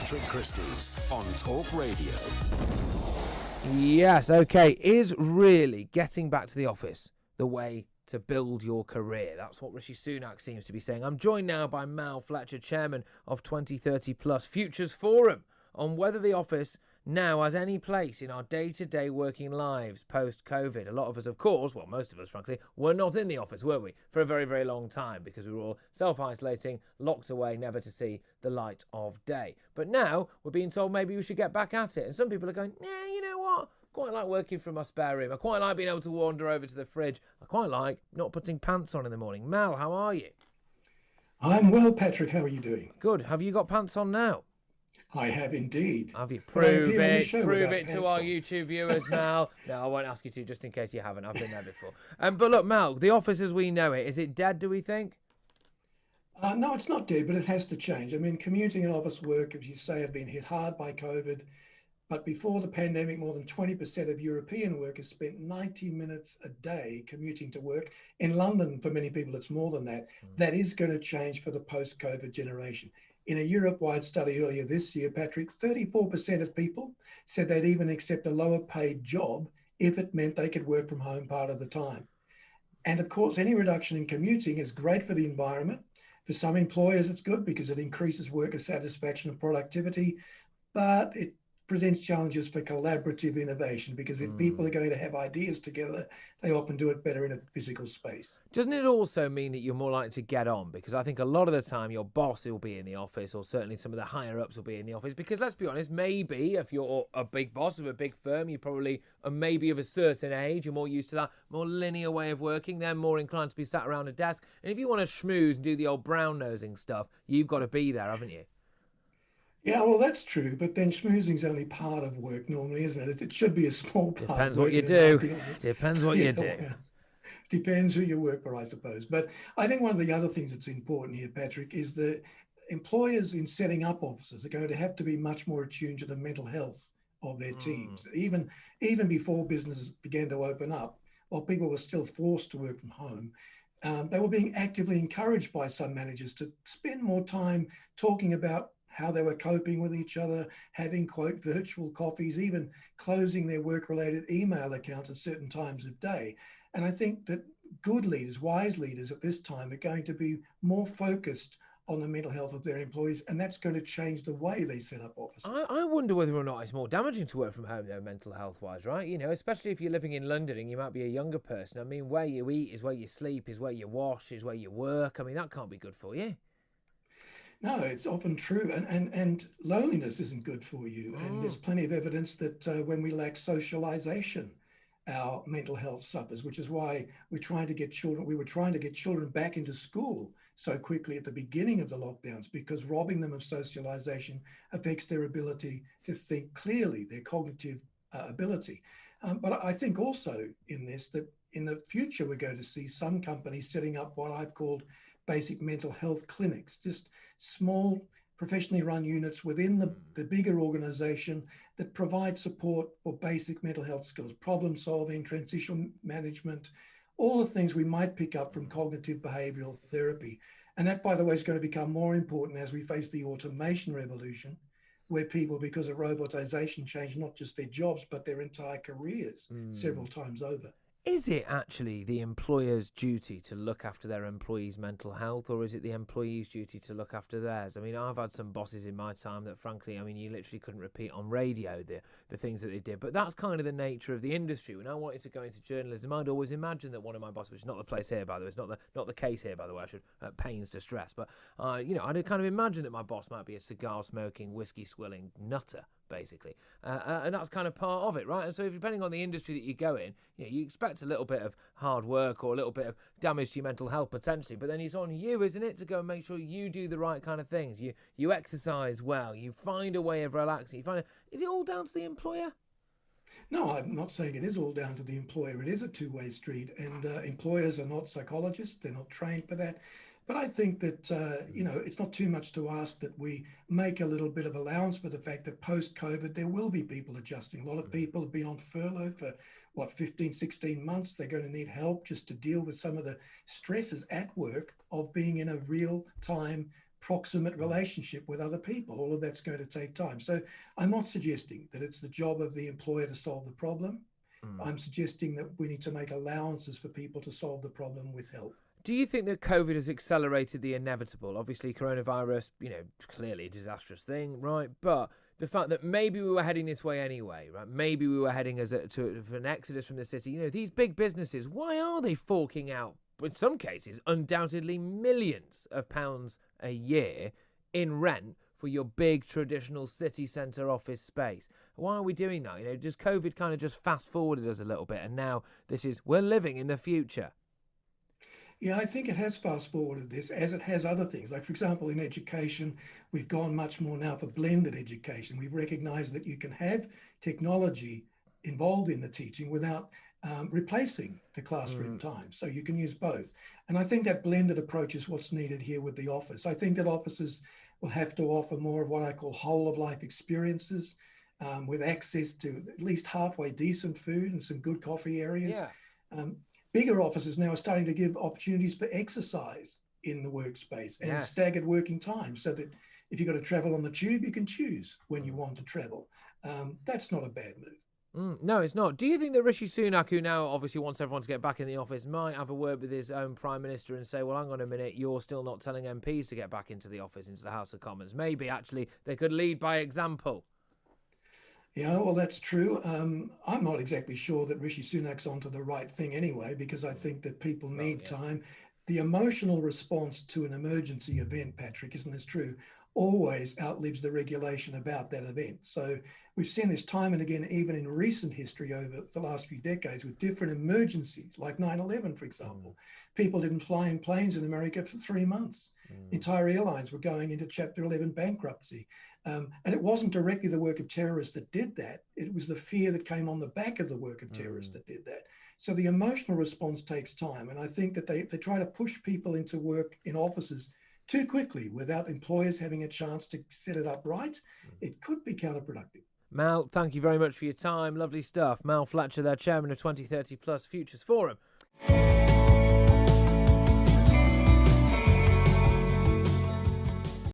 Patrick Christys on Talk Radio. Yes, okay. Is really getting back to the office the way to build your career? That's what Rishi Sunak seems to be saying. I'm joined now by Mal Fletcher, chairman of 2030 Plus Futures Forum, on whether the office now has any place in our day-to-day working lives post-COVID. A lot of us, of course, well, most of us, frankly, were not in the office, were we, for a very, very long time because we were all self-isolating, locked away, never to see the light of day. But now we're being told maybe we should get back at it. And some people are going, yeah, you know what? I quite like working from my spare room. I quite like being able to wander over to the fridge. I quite like not putting pants on in the morning. Mal, how are you? I'm well, Patrick. How are you doing? Good. Have you got pants on now? I have indeed. Have you? Prove it to our on. YouTube viewers, Mal. No, I won't ask you to, just in case you haven't. I've been there before. But look, Mal, the office as we know it, is it dead, do we think? No, it's not dead, but it has to change. I mean, commuting and office work, as you say, have been hit hard by COVID. But before the pandemic, more than 20% of European workers spent 90 minutes a day commuting to work. In London, for many people, it's more than that. That is going to change for the post-COVID generation. In a Europe-wide study earlier this year, Patrick, 34% of people said they'd even accept a lower paid job if it meant they could work from home part of the time. And of course, any reduction in commuting is great for the environment. For some employers, it's good because it increases worker satisfaction and productivity, but it presents challenges for collaborative innovation because if people are going to have ideas together, they often do it better in a physical space. Doesn't it also mean that you're more likely to get on? Because I think a lot of the time your boss will be in the office, or certainly some of the higher ups will be in the office. Because let's be honest, maybe if you're a big boss of a big firm, you probably are maybe of a certain age, you're more used to that more linear way of working. They're more inclined to be sat around a desk. And if you want to schmooze and do the old brown nosing stuff, you've got to be there, haven't you? Yeah, well, that's true, but then schmoozing's only part of work normally, isn't it? It should be a small part. Depends of what you do. Depends what you do. Yeah. Depends who you work for, I suppose. But I think one of the other things that's important here, Patrick, is that employers in setting up offices are going to have to be much more attuned to the mental health of their teams. Even before businesses began to open up, while people were still forced to work from home, they were being actively encouraged by some managers to spend more time talking about how they were coping with each other, having, quote, virtual coffees, even closing their work-related email accounts at certain times of day. And I think that good leaders, wise leaders at this time are going to be more focused on the mental health of their employees, and that's going to change the way they set up offices. I wonder whether or not it's more damaging to work from home, though, mental health-wise, right? You know, especially if you're living in London and you might be a younger person. I mean, where you eat is where you sleep, is where you wash, is where you work. I mean, that can't be good for you. No, it's often true. And loneliness isn't good for you. And there's plenty of evidence that when we lack socialization, our mental health suffers, which is why we were trying to get children back into school so quickly at the beginning of the lockdowns, because robbing them of socialization affects their ability to think clearly, their cognitive ability. But I think also in this, that in the future, we're going to see some companies setting up what I've called basic mental health clinics, just small professionally run units within the bigger organization that provide support for basic mental health skills, problem solving, transition management, all the things we might pick up from cognitive behavioral therapy. And that, by the way, is going to become more important as we face the automation revolution, where people, because of robotization, change not just their jobs, but their entire careers several times over. Is it actually the employer's duty to look after their employees' mental health, or is it the employee's duty to look after theirs? I mean, I've had some bosses in my time that, frankly, I mean, you literally couldn't repeat on radio the things that they did. But that's kind of the nature of the industry. When I wanted to go into journalism, I'd always imagine that one of my bosses, which is not the place here, by the way, it's not the case here, by the way, I should pains to stress. But, you know, I'd kind of imagine that my boss might be a cigar-smoking, whiskey-swilling nutter, basically. And that's kind of part of it, right? And so depending on the industry that you go in, you know, you expect a little bit of hard work or a little bit of damage to your mental health potentially, but then it's on you, isn't it, to go and make sure you do the right kind of things. You exercise well, you find a way of relaxing. Is it all down to the employer? No, I'm not saying it is all down to the employer. It is a two-way street, and employers are not psychologists. They're not trained for that. But I think that, you know, it's not too much to ask that we make a little bit of allowance for the fact that post-COVID, there will be people adjusting. A lot of people have been on furlough for, 15, 16 months. They're going to need help just to deal with some of the stresses at work of being in a real-time proximate relationship with other people. All of that's going to take time. So I'm not suggesting that it's the job of the employer to solve the problem. I'm suggesting that we need to make allowances for people to solve the problem with help. Do you think that COVID has accelerated the inevitable? Obviously, coronavirus, clearly a disastrous thing, right? But the fact that maybe we were heading this way anyway, right? Maybe we were heading to an exodus from the city. These big businesses, why are they forking out, in some cases, undoubtedly millions of pounds a year in rent for your big traditional city centre office space? Why are we doing that? Does COVID kind of just fast forwarded us a little bit, and now we're living in the future? Yeah, I think it has fast forwarded this, as it has other things. Like, for example, in education, we've gone much more now for blended education. We've recognized that you can have technology involved in the teaching without replacing the classroom time. So you can use both. And I think that blended approach is what's needed here with the office. I think that offices will have to offer more of what I call whole of life experiences, with access to at least halfway decent food and some good coffee areas. Yeah. Bigger offices now are starting to give opportunities for exercise in the workspace and staggered working time, so that if you've got to travel on the tube, you can choose when you want to travel. That's not a bad move. No, it's not. Do you think that Rishi Sunak, who now obviously wants everyone to get back in the office, might have a word with his own Prime Minister and say, well, hang on a minute, you're still not telling MPs to get back into the office, into the House of Commons? Maybe, actually, they could lead by example. Yeah, well, that's true. I'm not exactly sure that Rishi Sunak's onto the right thing anyway, because I think that people need time. The emotional response to an emergency event, Patrick, isn't this true, always outlives the regulation about that event. So we've seen this time and again, even in recent history over the last few decades, with different emergencies, like 9/11, for example. People didn't fly in planes in America for 3 months. Entire airlines were going into Chapter 11 bankruptcy. And it wasn't directly the work of terrorists that did that. It was the fear that came on the back of the work of terrorists that did that. So the emotional response takes time. And I think that they try to push people into work in offices too quickly without employers having a chance to set it up right. It could be counterproductive. Mal, thank you very much for your time. Lovely stuff. Mal Fletcher, their chairman of 2030 Plus Futures Forum.